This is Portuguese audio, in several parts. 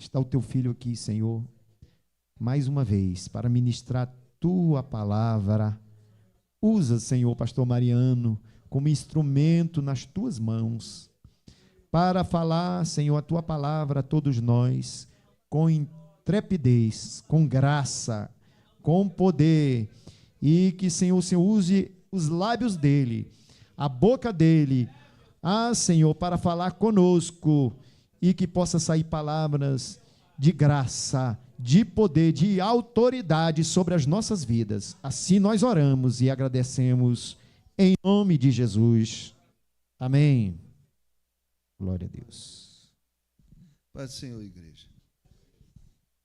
Está o teu filho aqui, Senhor, mais uma vez, para ministrar tua palavra. Usa, Senhor, pastor Mariano, como instrumento nas tuas mãos, para falar, Senhor, a tua palavra a todos nós, com intrepidez, com graça, com poder, e que, Senhor, o Senhor use os lábios dele, a boca dele, Senhor, para falar conosco, e que possa sair palavras de graça, de poder, de autoridade sobre as nossas vidas. Assim nós oramos e agradecemos em nome de Jesus. Amém. Glória a Deus. Paz do Senhor, igreja.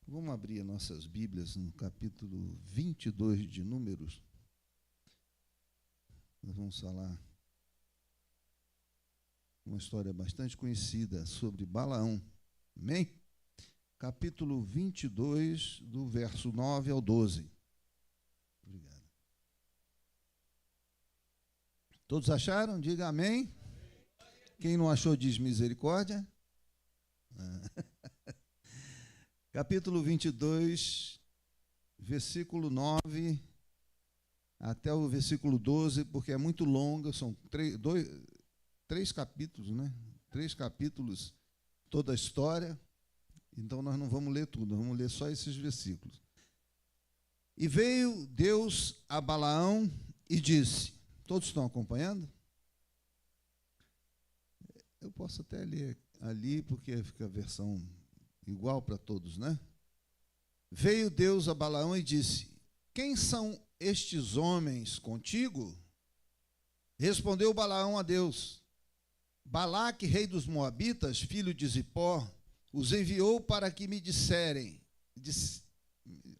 Vamos abrir nossas Bíblias no capítulo 22 de Números. Nós vamos falar uma história bastante conhecida sobre Balaão. Amém? Capítulo 22, do verso 9 ao 12. Obrigado. Todos acharam? Diga amém. Quem não achou, diz misericórdia. Capítulo 22, versículo 9 até o versículo 12, porque é muito longa, são três capítulos, né? 3 capítulos, toda a história. Então nós não vamos ler tudo, vamos ler só esses versículos. E veio Deus a Balaão e disse, todos estão acompanhando? Eu posso até ler ali, porque fica a versão igual para todos, né? Veio Deus a Balaão e disse, quem são estes homens contigo? Respondeu Balaão a Deus, Balaque, rei dos Moabitas, filho de Zipó, os enviou para que me disserem,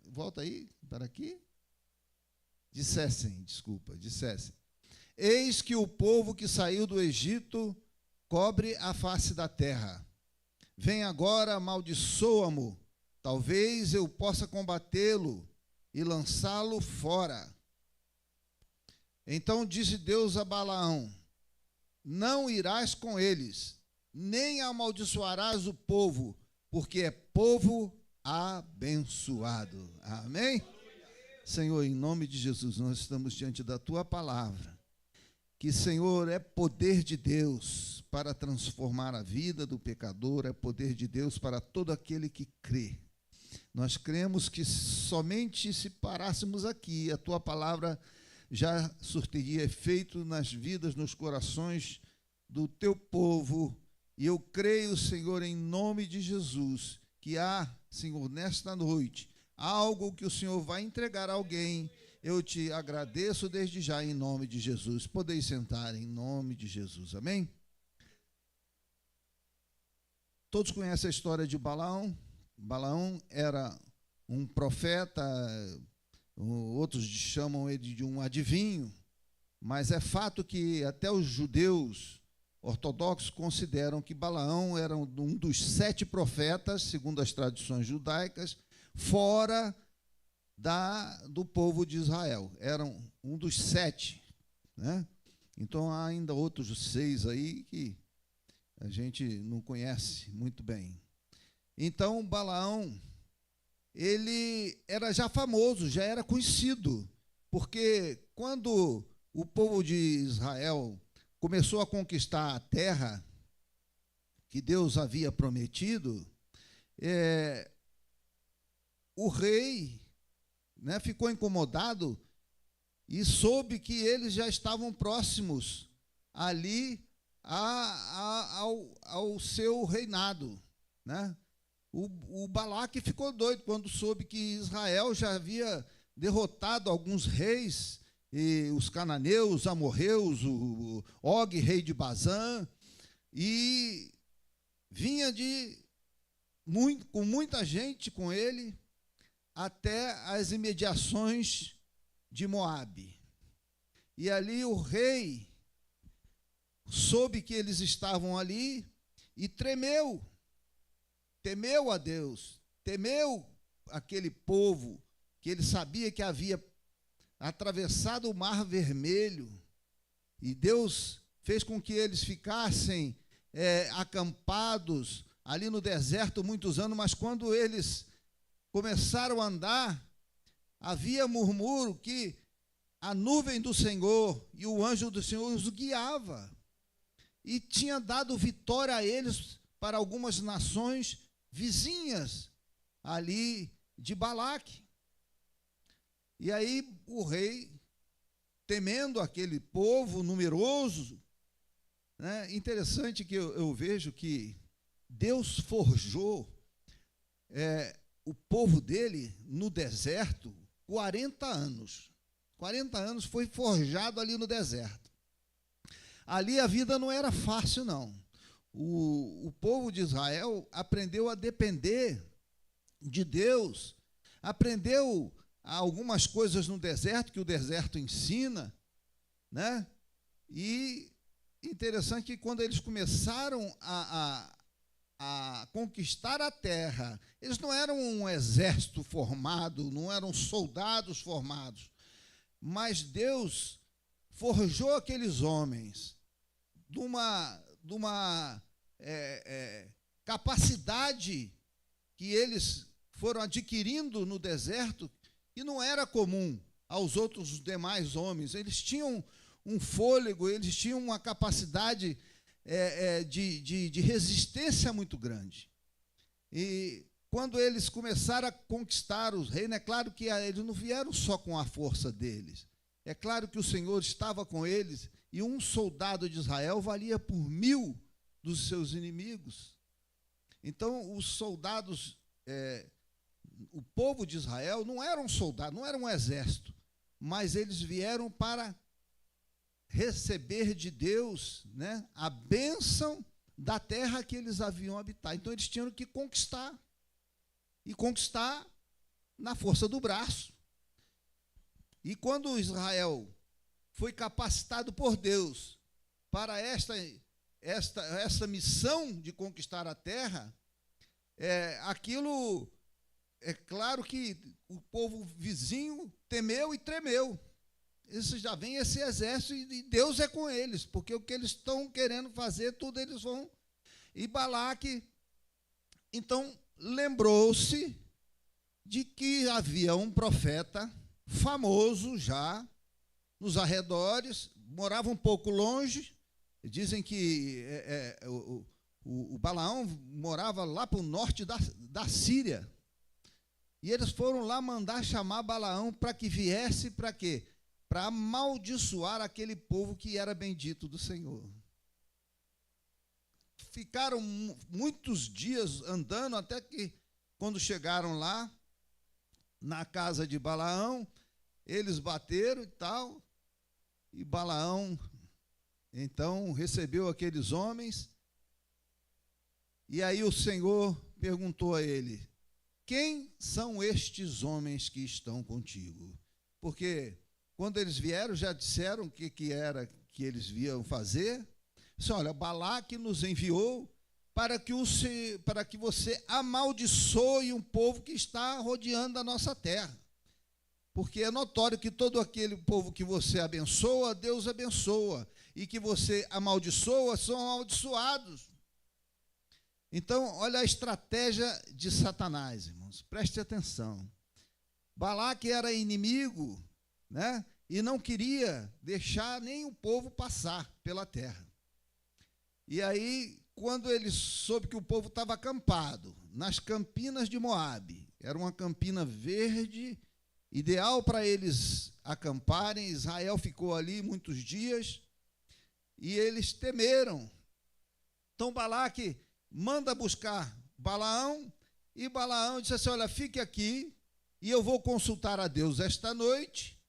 volta aí, para aqui, dissessem, eis que o povo que saiu do Egito cobre a face da terra. Vem agora, amaldiçoa-mo, talvez eu possa combatê-lo e lançá-lo fora. Então disse Deus a Balaão, não irás com eles, nem amaldiçoarás o povo, porque é povo abençoado. Amém? Senhor, em nome de Jesus, nós estamos diante da tua palavra, que, Senhor, é poder de Deus para transformar a vida do pecador, é poder de Deus para todo aquele que crê. Nós cremos que somente se parássemos aqui, a tua palavra já surtiria efeito nas vidas, nos corações do teu povo. E eu creio, Senhor, em nome de Jesus, que há, Senhor, nesta noite, algo que o Senhor vai entregar a alguém. Eu te agradeço desde já, em nome de Jesus. Podeis sentar em nome de Jesus. Amém? Todos conhecem a história de Balaão. Balaão era um profeta, outros chamam ele de um adivinho, mas é fato que até os judeus ortodoxos consideram que Balaão era um dos 7 profetas, segundo as tradições judaicas, fora do povo de Israel. Era um dos 7, né? Então há ainda outros 6 aí que a gente não conhece muito bem. Então Balaão, ele era já famoso, já era conhecido, porque quando o povo de Israel começou a conquistar a terra que Deus havia prometido, o rei, né, ficou incomodado e soube que eles já estavam próximos ali ao seu reinado, né? O Balaque ficou doido quando soube que Israel já havia derrotado alguns reis, e os cananeus, os amorreus, o Og, rei de Bazã, e vinha com muita gente com ele até as imediações de Moabe. E ali o rei soube que eles estavam ali e temeu a Deus, temeu aquele povo que ele sabia que havia atravessado o Mar Vermelho, e Deus fez com que eles ficassem acampados ali no deserto muitos anos, mas quando eles começaram a andar, havia murmúrio que a nuvem do Senhor e o anjo do Senhor os guiava e tinha dado vitória a eles para algumas nações vizinhas ali de Balaque. E aí o rei, temendo aquele povo numeroso, né, interessante que eu vejo que Deus forjou o povo dele no deserto 40 anos. 40 anos foi forjado ali no deserto. Ali a vida não era fácil, não. O povo de Israel aprendeu a depender de Deus, aprendeu algumas coisas no deserto, que o deserto ensina, né? E interessante que quando eles começaram a conquistar a terra, eles não eram um exército formado, não eram soldados formados, mas Deus forjou aqueles homens de uma capacidade que eles foram adquirindo no deserto, que não era comum aos outros demais homens. Eles tinham um fôlego, eles tinham uma capacidade de resistência muito grande. E quando eles começaram a conquistar os reinos, é claro que eles não vieram só com a força deles. É claro que o Senhor estava com eles, e um soldado de Israel valia por 1000 dos seus inimigos. Então, os soldados, o povo de Israel não era um soldado, não era um exército, mas eles vieram para receber de Deus, né, a bênção da terra que eles haviam habitado. Então, eles tinham que conquistar, e conquistar na força do braço. E quando Israel foi capacitado por Deus para esta missão de conquistar a terra, aquilo, é claro que o povo vizinho temeu e tremeu. Isso já vem esse exército e Deus é com eles, porque o que eles estão querendo fazer, tudo eles vão. E Balaque, então, lembrou-se de que havia um profeta famoso já nos arredores, morava um pouco longe. Dizem que o Balaão morava lá para o norte da Síria. E eles foram lá mandar chamar Balaão para que viesse, para quê? Para amaldiçoar aquele povo que era bendito do Senhor. Ficaram muitos dias andando, até que, quando chegaram lá, na casa de Balaão, eles bateram e tal, e Balaão, então, recebeu aqueles homens, e aí o Senhor perguntou a ele: quem são estes homens que estão contigo? Porque quando eles vieram, já disseram o que era que eles iam fazer. Disse: olha, Balaque nos enviou para que você amaldiçoe um povo que está rodeando a nossa terra. Porque é notório que todo aquele povo que você abençoa, Deus abençoa. E que você amaldiçoa, são amaldiçoados. Então, olha a estratégia de Satanás, irmãos. Preste atenção. Balaque era inimigo, né? E não queria deixar nem o povo passar pela terra. E aí, quando ele soube que o povo estava acampado nas campinas de Moabe, era uma campina verde, ideal para eles acamparem. Israel ficou ali muitos dias e eles temeram. Então Balaque manda buscar Balaão, e Balaão disse assim: olha, fique aqui e eu vou consultar a Deus esta noite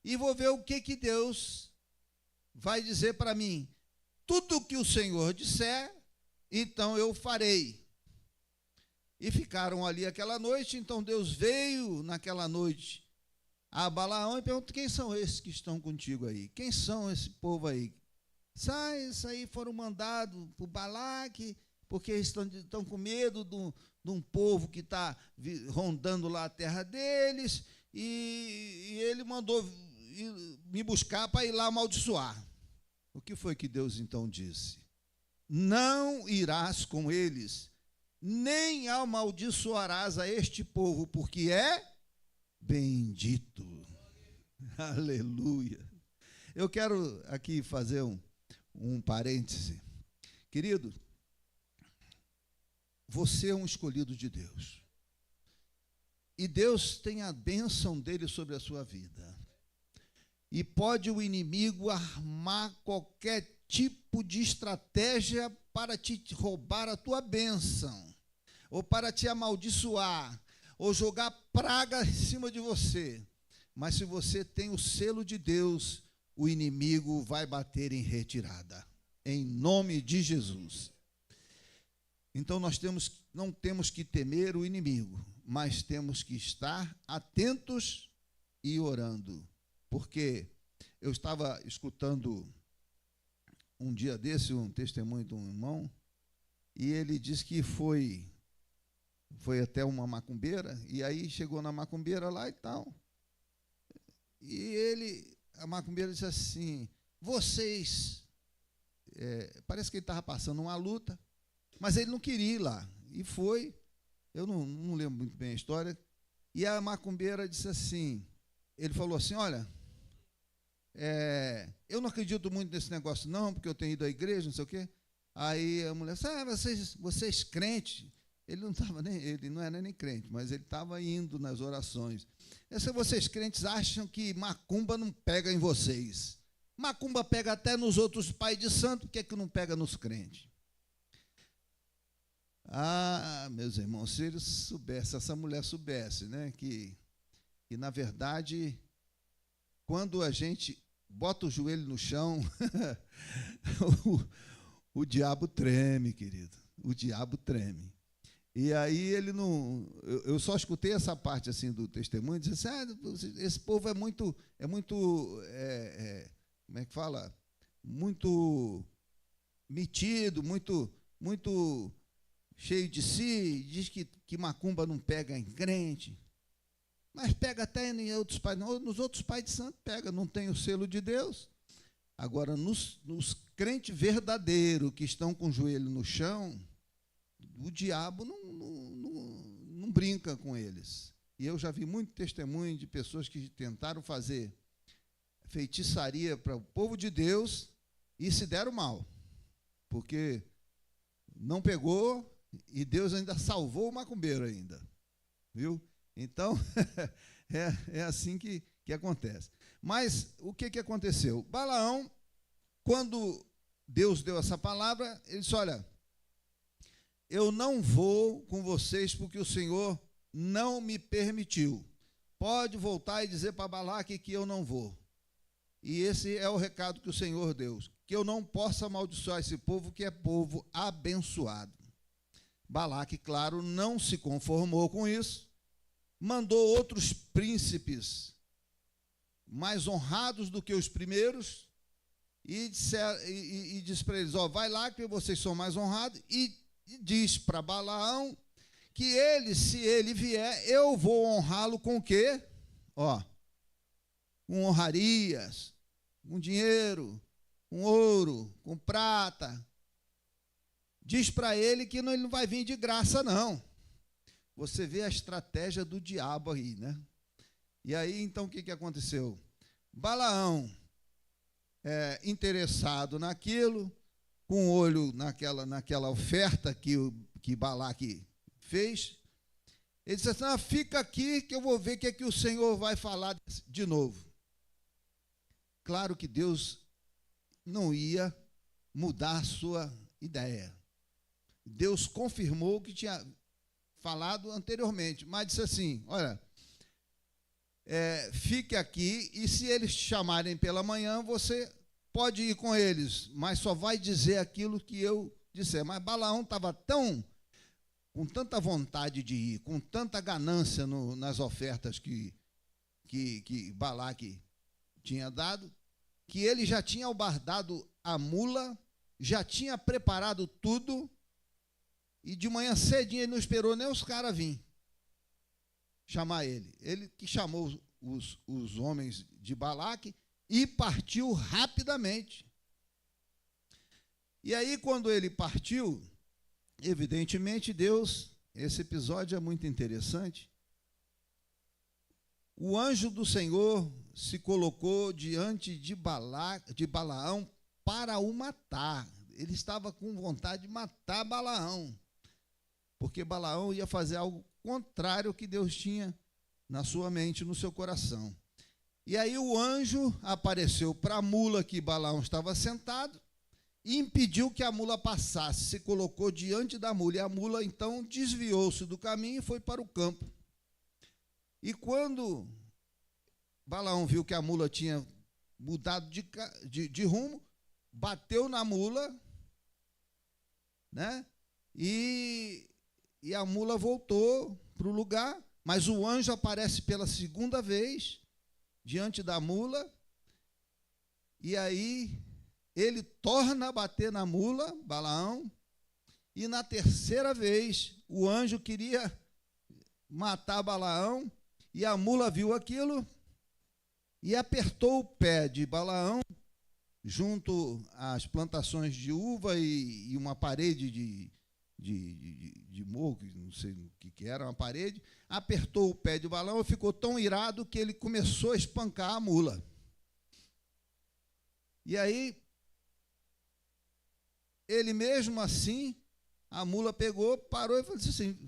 e vou ver o que Deus vai dizer para mim. Tudo que o Senhor disser, então eu farei. E ficaram ali aquela noite. Então Deus veio naquela noite a Balaão e perguntou: quem são esses que estão contigo aí? Quem são esse povo aí? Isso aí foram mandados por Balaque, porque estão com medo de um povo que está rondando lá a terra deles, e ele mandou me buscar para ir lá amaldiçoar. O que foi que Deus então disse? Não irás com eles, nem amaldiçoarás a este povo, porque é bendito. Aleluia. Eu quero aqui fazer um parêntese. Querido, você é um escolhido de Deus. E Deus tem a bênção dele sobre a sua vida. E pode o inimigo armar qualquer tipo de estratégia para te roubar a tua bênção, ou para te amaldiçoar, ou jogar praga em cima de você. Mas se você tem o selo de Deus, o inimigo vai bater em retirada, em nome de Jesus. Então nós não temos que temer o inimigo, mas temos que estar atentos e orando. Porque eu estava escutando um dia desse um testemunho de um irmão, e ele disse que foi até uma macumbeira, e aí chegou na macumbeira lá e tal. E a macumbeira disse assim: vocês, parece que ele estava passando uma luta, mas ele não queria ir lá, e foi. Eu não lembro muito bem a história. E a macumbeira disse assim, ele falou assim: olha, eu não acredito muito nesse negócio não, porque eu tenho ido à igreja, não sei o quê. Aí a mulher disse: vocês crentes. Ele não era nem crente, mas ele estava indo nas orações. Se vocês crentes acham que macumba não pega em vocês. Macumba pega até nos outros pais de santo, por que é que não pega nos crentes? Ah, meus irmãos, se eles soubessem, essa mulher soubesse, né, que na verdade, quando a gente bota o joelho no chão, o diabo treme, querido, o diabo treme. E aí ele não, eu só escutei essa parte assim do testemunho, disse assim: esse povo é muito, como é que fala? Muito metido, muito cheio de si, diz que macumba não pega em crente, mas pega até em outros pais, nos outros pais de santo pega, não tem o selo de Deus. Agora, nos crentes verdadeiros que estão com o joelho no chão, o diabo não brinca com eles. E eu já vi muito testemunho de pessoas que tentaram fazer feitiçaria para o povo de Deus e se deram mal, porque não pegou e Deus ainda salvou o macumbeiro ainda, viu? Então, é assim que acontece. Mas o que aconteceu? Balaão, quando Deus deu essa palavra, ele disse: olha, eu não vou com vocês porque o Senhor não me permitiu. Pode voltar e dizer para Balaque que eu não vou. E esse é o recado que o Senhor deu, que eu não posso amaldiçoar esse povo, que é povo abençoado. Balaque, claro, não se conformou com isso, mandou outros príncipes mais honrados do que os primeiros e disse para eles: ó, vai lá que vocês são mais honrados, e diz para Balaão que se ele vier, eu vou honrá-lo com o quê? Ó, com honrarias, com dinheiro, com ouro, com prata. Diz para ele que ele não vai vir de graça, não. Você vê a estratégia do diabo aí, né? E aí, então, o que aconteceu? Balaão, interessado naquilo, com o olho naquela oferta que Balaque fez, ele disse assim: fica aqui que eu vou ver o que o Senhor vai falar de novo. Claro que Deus não ia mudar a sua ideia. Deus confirmou o que tinha falado anteriormente, mas disse assim: olha, fique aqui, e se eles te chamarem pela manhã, você pode ir com eles, mas só vai dizer aquilo que eu disser. Mas Balaão estava com tanta vontade de ir, com tanta ganância nas ofertas que Balaque tinha dado, que ele já tinha albardado a mula, já tinha preparado tudo, e de manhã cedinho ele não esperou nem os caras virem chamar ele. Ele que chamou os homens de Balaque e partiu rapidamente. E aí, quando ele partiu, evidentemente, Deus, esse episódio é muito interessante. O anjo do Senhor se colocou diante de Balaão para o matar. Ele estava com vontade de matar Balaão, porque Balaão ia fazer algo contrário ao que Deus tinha na sua mente, no seu coração. E aí o anjo apareceu para a mula que Balaão estava sentado e impediu que a mula passasse, se colocou diante da mula, e a mula então desviou-se do caminho e foi para o campo. E quando Balaão viu que a mula tinha mudado de rumo, bateu na mula, né? E a mula voltou para o lugar, mas o anjo aparece pela segunda vez diante da mula, e aí ele torna a bater na mula, Balaão, e na terceira vez o anjo queria matar Balaão, e a mula viu aquilo e apertou o pé de Balaão junto às plantações de uva e uma parede de morro, não sei o que era, uma parede, apertou o pé de Balaão e ficou tão irado que ele começou a espancar a mula. E aí, ele mesmo assim, a mula pegou, parou e falou assim,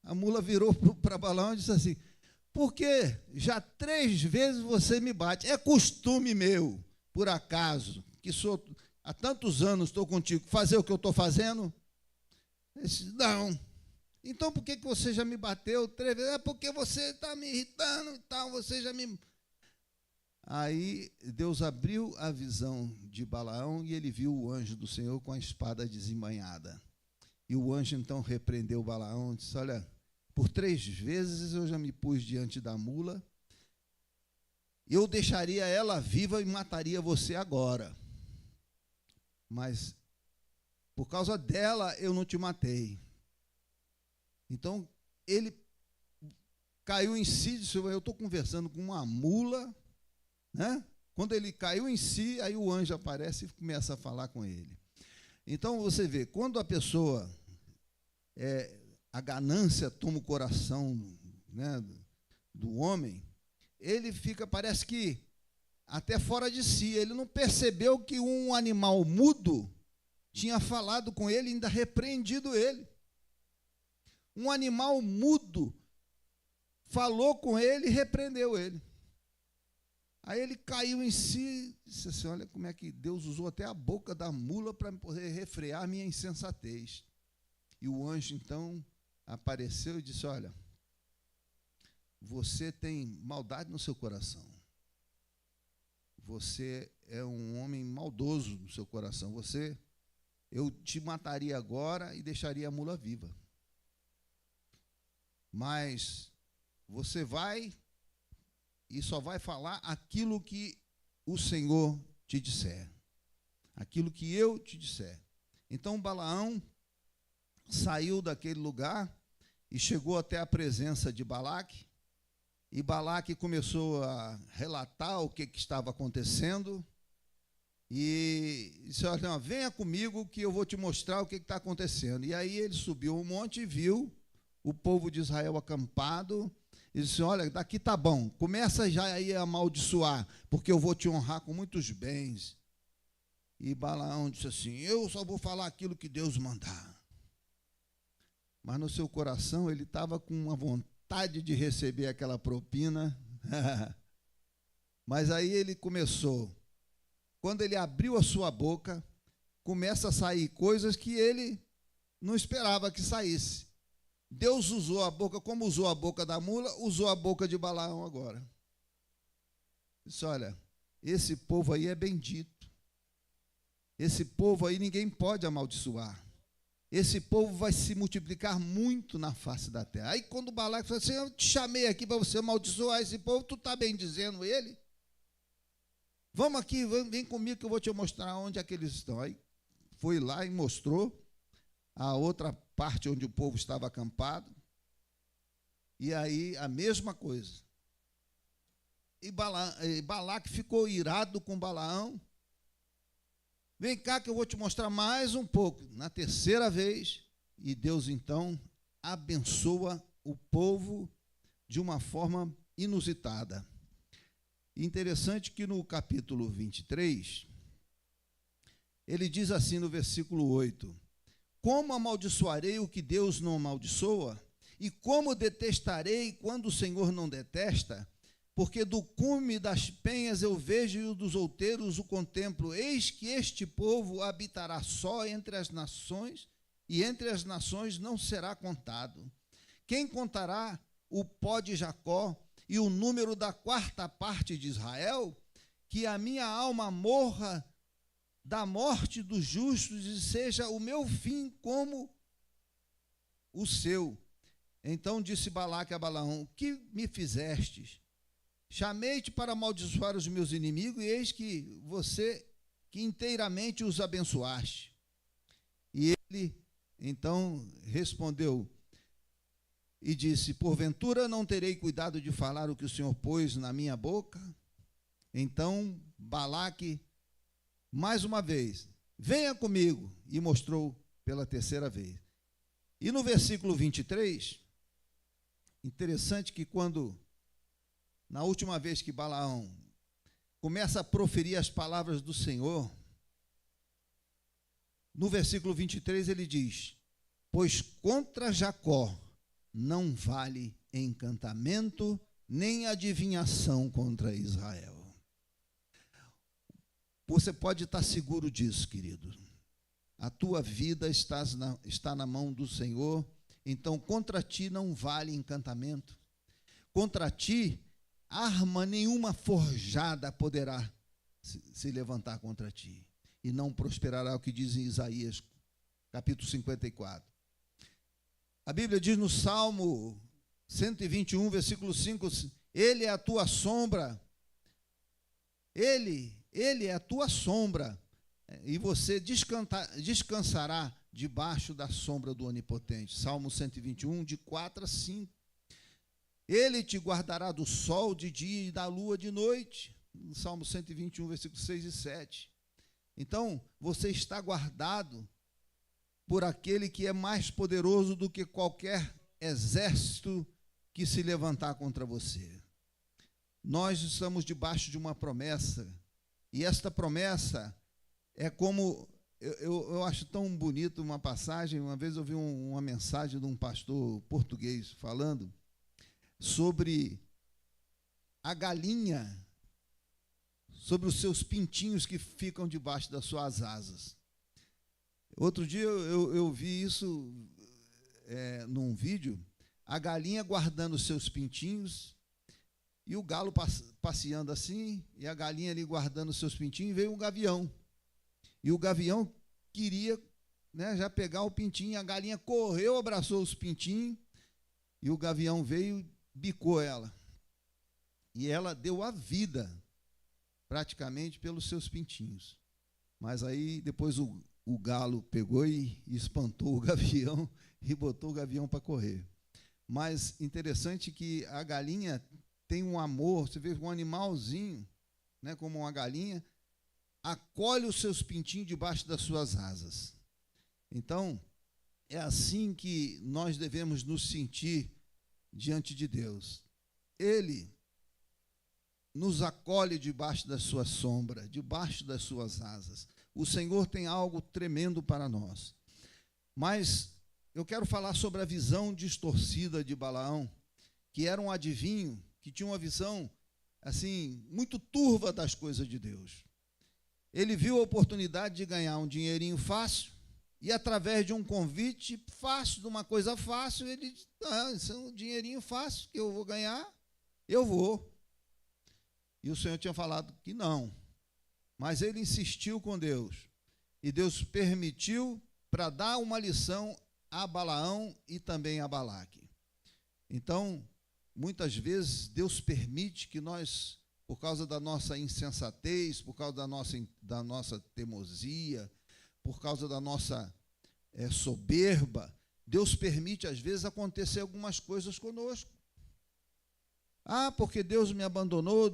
a mula virou para Balaão e disse assim, porque já 3 vezes você me bate, é costume meu, por acaso, que sou, há tantos anos estou contigo, fazer o que eu estou fazendo? Ele disse, não. Então por que você já me bateu 3 vezes? É porque você está me irritando e tal, você já me... Aí Deus abriu a visão de Balaão e ele viu o anjo do Senhor com a espada desembainhada. E o anjo então repreendeu Balaão e disse, olha, por 3 vezes eu já me pus diante da mula, eu deixaria ela viva e mataria você agora. Mas por causa dela eu não te matei. Então ele caiu em si, disse, eu estou conversando com uma mula, né? Quando ele caiu em si, aí o anjo aparece e começa a falar com ele. Então você vê, quando a pessoa, a ganância toma o coração, né, do homem, ele fica, parece que até fora de si, ele não percebeu que um animal mudo tinha falado com ele e ainda repreendido ele. Um animal mudo falou com ele e repreendeu ele. Aí ele caiu em si e disse assim, olha como é que Deus usou até a boca da mula para poder refrear minha insensatez. E o anjo então apareceu e disse, olha, você tem maldade no seu coração. Você é um homem maldoso no seu coração. Eu te mataria agora e deixaria a mula viva. Mas você vai e só vai falar aquilo que o Senhor te disser. Aquilo que eu te disser. Então Balaão saiu daquele lugar e chegou até a presença de Balaque. E Balaque começou a relatar o que estava acontecendo. E disse, olha, venha comigo que eu vou te mostrar o que está acontecendo. E aí ele subiu um monte e viu o povo de Israel acampado. E disse, olha, daqui está bom, começa já aí a amaldiçoar, porque eu vou te honrar com muitos bens. E Balaão disse assim, eu só vou falar aquilo que Deus mandar. Mas no seu coração ele estava com uma vontade de receber aquela propina. Mas aí ele começou. Quando ele abriu a sua boca, começa a sair coisas que ele não esperava que saísse. Deus usou a boca, como usou a boca da mula, usou a boca de Balaão agora. Disse, olha, esse povo aí é bendito. Esse povo aí ninguém pode amaldiçoar. Esse povo vai se multiplicar muito na face da terra. Aí quando Balaque falou assim, eu te chamei aqui para você amaldiçoar esse povo, tu está bendizendo ele? Vamos aqui, vem comigo que eu vou te mostrar onde é que eles estão. Aí foi lá e mostrou a outra parte onde o povo estava acampado. E aí a mesma coisa. E Balaque ficou irado com Balaão. Vem cá que eu vou te mostrar mais um pouco. Na terceira vez, e Deus então abençoa o povo de uma forma inusitada. Interessante que no capítulo 23, ele diz assim no versículo 8: como amaldiçoarei o que Deus não amaldiçoa? E como detestarei quando o Senhor não detesta? Porque do cume das penhas eu vejo e dos outeiros o contemplo. Eis que este povo habitará só entre as nações, e entre as nações não será contado. Quem contará o pó de Jacó e o número da quarta parte de Israel? Que a minha alma morra da morte dos justos e seja o meu fim como o seu. Então disse Balaque a Balaão: o que me fizestes? Chamei-te para amaldiçoar os meus inimigos, e eis que você que inteiramente os abençoaste. E ele então respondeu e disse: porventura não terei cuidado de falar o que o Senhor pôs na minha boca? Então Balaque, mais uma vez, venha comigo, e mostrou pela terceira vez. E no versículo 23, interessante que quando, na última vez que Balaão começa a proferir as palavras do Senhor, no versículo 23 ele diz: pois contra Jacó não vale encantamento, nem adivinhação contra Israel. Você pode estar seguro disso, querido. A tua vida está na mão do Senhor, então contra ti não vale encantamento. Contra ti, arma nenhuma forjada poderá se levantar contra ti, e não prosperará, o que diz em Isaías, capítulo 54. A Bíblia diz no Salmo 121, versículo 5, ele é a tua sombra, ele é a tua sombra, e você descansará debaixo da sombra do Onipotente. Salmo 121, de 4 a 5. Ele te guardará do sol de dia e da lua de noite. Salmo 121, versículos 6 e 7. Então, você está guardado por aquele que é mais poderoso do que qualquer exército que se levantar contra você. Nós estamos debaixo de uma promessa, e esta promessa é como, eu acho tão bonito uma passagem. Uma vez eu vi uma mensagem de um pastor português falando sobre a galinha, sobre os seus pintinhos que ficam debaixo das suas asas. Outro dia eu vi isso num vídeo, a galinha guardando os seus pintinhos, e o galo passeando assim, e a galinha ali guardando os seus pintinhos, e veio um gavião. E o gavião queria, já pegar o pintinho, a galinha correu, abraçou os pintinhos, e o gavião veio e bicou ela. E ela deu a vida, praticamente, pelos seus pintinhos. Mas aí, depois o galo pegou e espantou o gavião, e botou o gavião para correr. Mas interessante que a galinha tem um amor. Você vê um animalzinho, como uma galinha, acolhe os seus pintinhos debaixo das suas asas. Então, é assim que nós devemos nos sentir diante de Deus. Ele nos acolhe debaixo da sua sombra, debaixo das suas asas. O Senhor tem algo tremendo para nós. Mas eu quero falar sobre a visão distorcida de Balaão, que era um adivinho, que tinha uma visão, assim, muito turva das coisas de Deus. Ele viu a oportunidade de ganhar um dinheirinho fácil, e através de um convite fácil, de uma coisa fácil, ele disse: isso é um dinheirinho fácil que eu vou ganhar, eu vou. E o Senhor tinha falado que não, mas ele insistiu com Deus, e Deus permitiu para dar uma lição a Balaão e também a Balaque. Então, muitas vezes Deus permite que nós, por causa da nossa insensatez, por causa da nossa teimosia, por causa da nossa soberba, Deus permite, às vezes, acontecer algumas coisas conosco. Porque Deus me abandonou.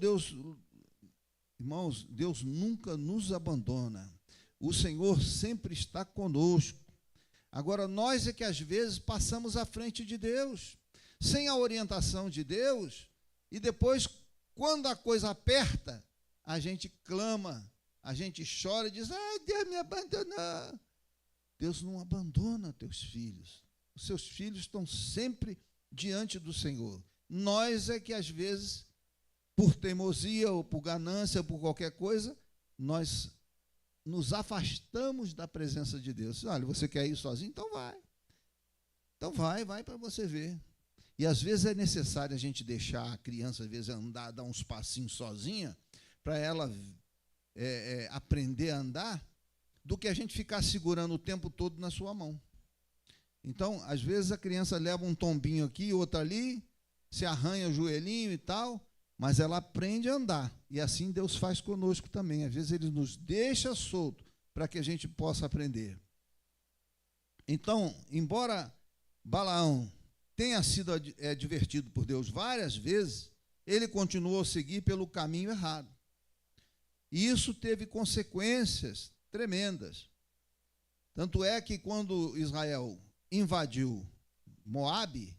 Irmãos, Deus nunca nos abandona. O Senhor sempre está conosco. Agora, nós é que às vezes passamos à frente de Deus, sem a orientação de Deus, e depois, quando a coisa aperta, a gente clama, a gente chora e diz: ah, Deus me abandonou. Deus não abandona teus filhos. Os seus filhos estão sempre diante do Senhor. Nós é que às vezes, por teimosia ou por ganância ou por qualquer coisa, nós nos afastamos da presença de Deus. Olha, você quer ir sozinho? Então vai. Então vai para você ver. E às vezes é necessário a gente deixar a criança, às vezes, andar, dar uns passinhos sozinha, para ela aprender a andar, do que a gente ficar segurando o tempo todo na sua mão. Então, às vezes a criança leva um tombinho aqui, outro ali, se arranha o joelhinho e tal, mas ela aprende a andar. E assim Deus faz conosco também. Às vezes Ele nos deixa solto para que a gente possa aprender. Então, embora Balaão tenha sido advertido por Deus várias vezes, ele continuou a seguir pelo caminho errado. E isso teve consequências tremendas. Tanto é que quando Israel invadiu Moabe,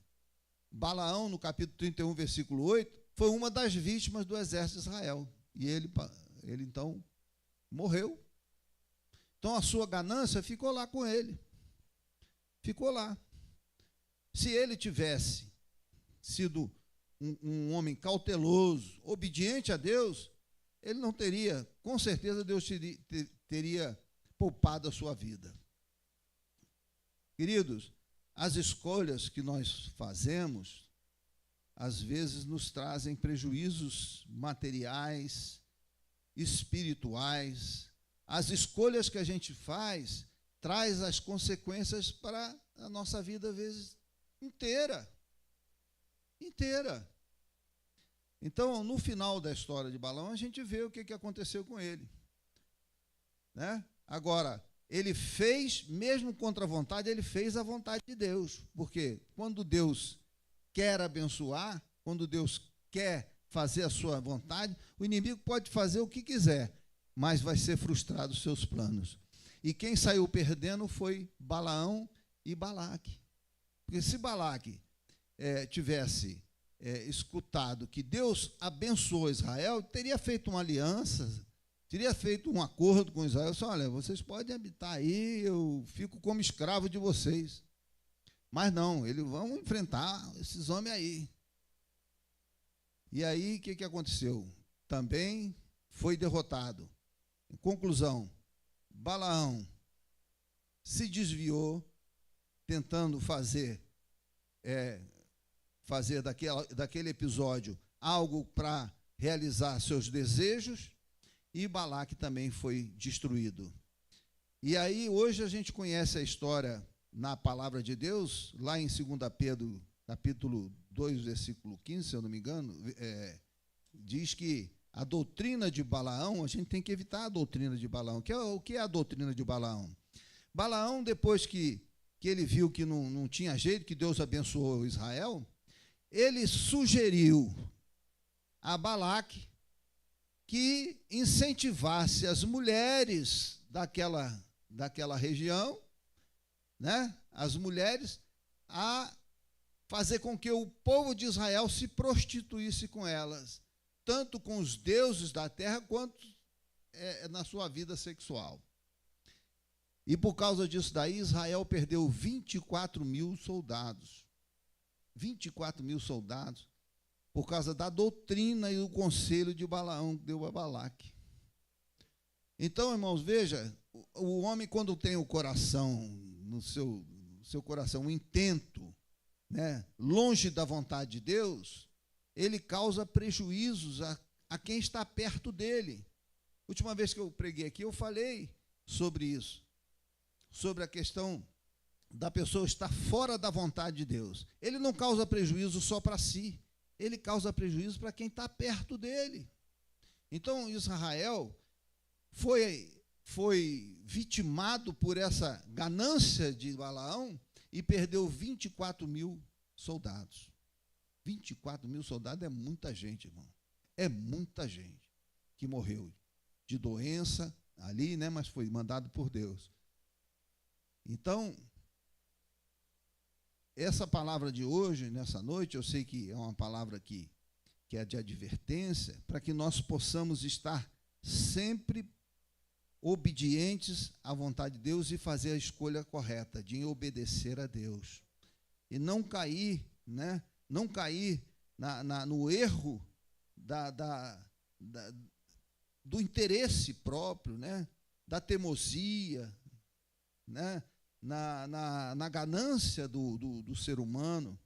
Balaão, no capítulo 31, versículo 8, foi uma das vítimas do exército de Israel. E ele então morreu. Então a sua ganância ficou lá com ele. Ficou lá. Se ele tivesse sido um homem cauteloso, obediente a Deus, ele não teria, com certeza Deus teria poupado a sua vida. Queridos, as escolhas que nós fazemos, às vezes nos trazem prejuízos materiais, espirituais. As escolhas que a gente faz traz as consequências para a nossa vida, às vezes, inteira. Então, no final da história de Balaão, a gente vê o que aconteceu com ele. Né? Agora, ele fez, mesmo contra a vontade, ele fez a vontade de Deus. Porque quando Deus quer abençoar, quando Deus quer fazer a sua vontade, o inimigo pode fazer o que quiser, mas vai ser frustrado os seus planos. E quem saiu perdendo foi Balaão e Balaque. Porque se Balaque tivesse escutado que Deus abençoou Israel, teria feito uma aliança, teria feito um acordo com Israel, disse: olha, vocês podem habitar aí, eu fico como escravo de vocês. Mas não, eles vão enfrentar esses homens aí. E aí, o que aconteceu? Também foi derrotado. Em conclusão, Balaão se desviou, tentando fazer daquele episódio algo para realizar seus desejos, e Balaque também foi destruído. E aí, hoje a gente conhece a história na palavra de Deus, lá em 2 Pedro, capítulo 2, versículo 15, se eu não me engano, diz que a doutrina de Balaão, a gente tem que evitar a doutrina de Balaão. O que é a doutrina de Balaão? Balaão, depois que ele viu que não tinha jeito, que Deus abençoou Israel, ele sugeriu a Balaque que incentivasse as mulheres daquela região, né, as mulheres, a fazer com que o povo de Israel se prostituísse com elas, tanto com os deuses da terra, quanto na sua vida sexual. E por causa disso daí, Israel perdeu 24 mil soldados. 24 mil soldados, por causa da doutrina e o conselho de Balaão que deu a Balaque. Então, irmãos, veja, o homem, quando tem o coração, no seu coração, um intento, né, longe da vontade de Deus, ele causa prejuízos a quem está perto dele. Última vez que eu preguei aqui, eu falei sobre isso, sobre a questão da pessoa estar fora da vontade de Deus. Ele não causa prejuízo só para si, ele causa prejuízo para quem está perto dele. Então, Israel foi vitimado por essa ganância de Balaão e perdeu 24 mil soldados. 24 mil soldados é muita gente, irmão. É muita gente que morreu de doença ali, né, mas foi mandado por Deus. Então, essa palavra de hoje, nessa noite, eu sei que é uma palavra que é de advertência, para que nós possamos estar sempre obedientes à vontade de Deus e fazer a escolha correta de obedecer a Deus. E não cair, né? Não cair no erro do interesse próprio, né? Da teimosia, né? Na ganância do ser humano.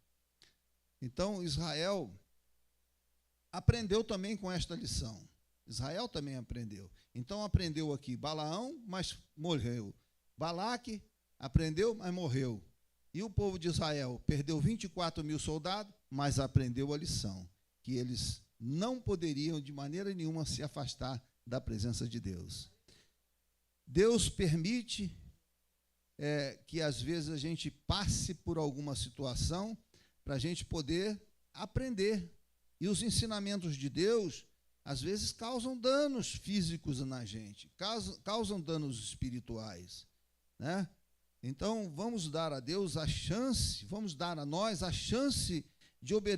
Então, Israel aprendeu também com esta lição. Israel também aprendeu. Então, aprendeu aqui Balaão, mas morreu. Balaque aprendeu, mas morreu. E o povo de Israel perdeu 24 mil soldados, mas aprendeu a lição, que eles não poderiam de maneira nenhuma se afastar da presença de Deus. Deus permite que às vezes a gente passe por alguma situação para a gente poder aprender. E os ensinamentos de Deus, às vezes, causam danos físicos na gente, causam danos espirituais, né? Então, vamos dar a Deus a chance, vamos dar a nós a chance de obedecer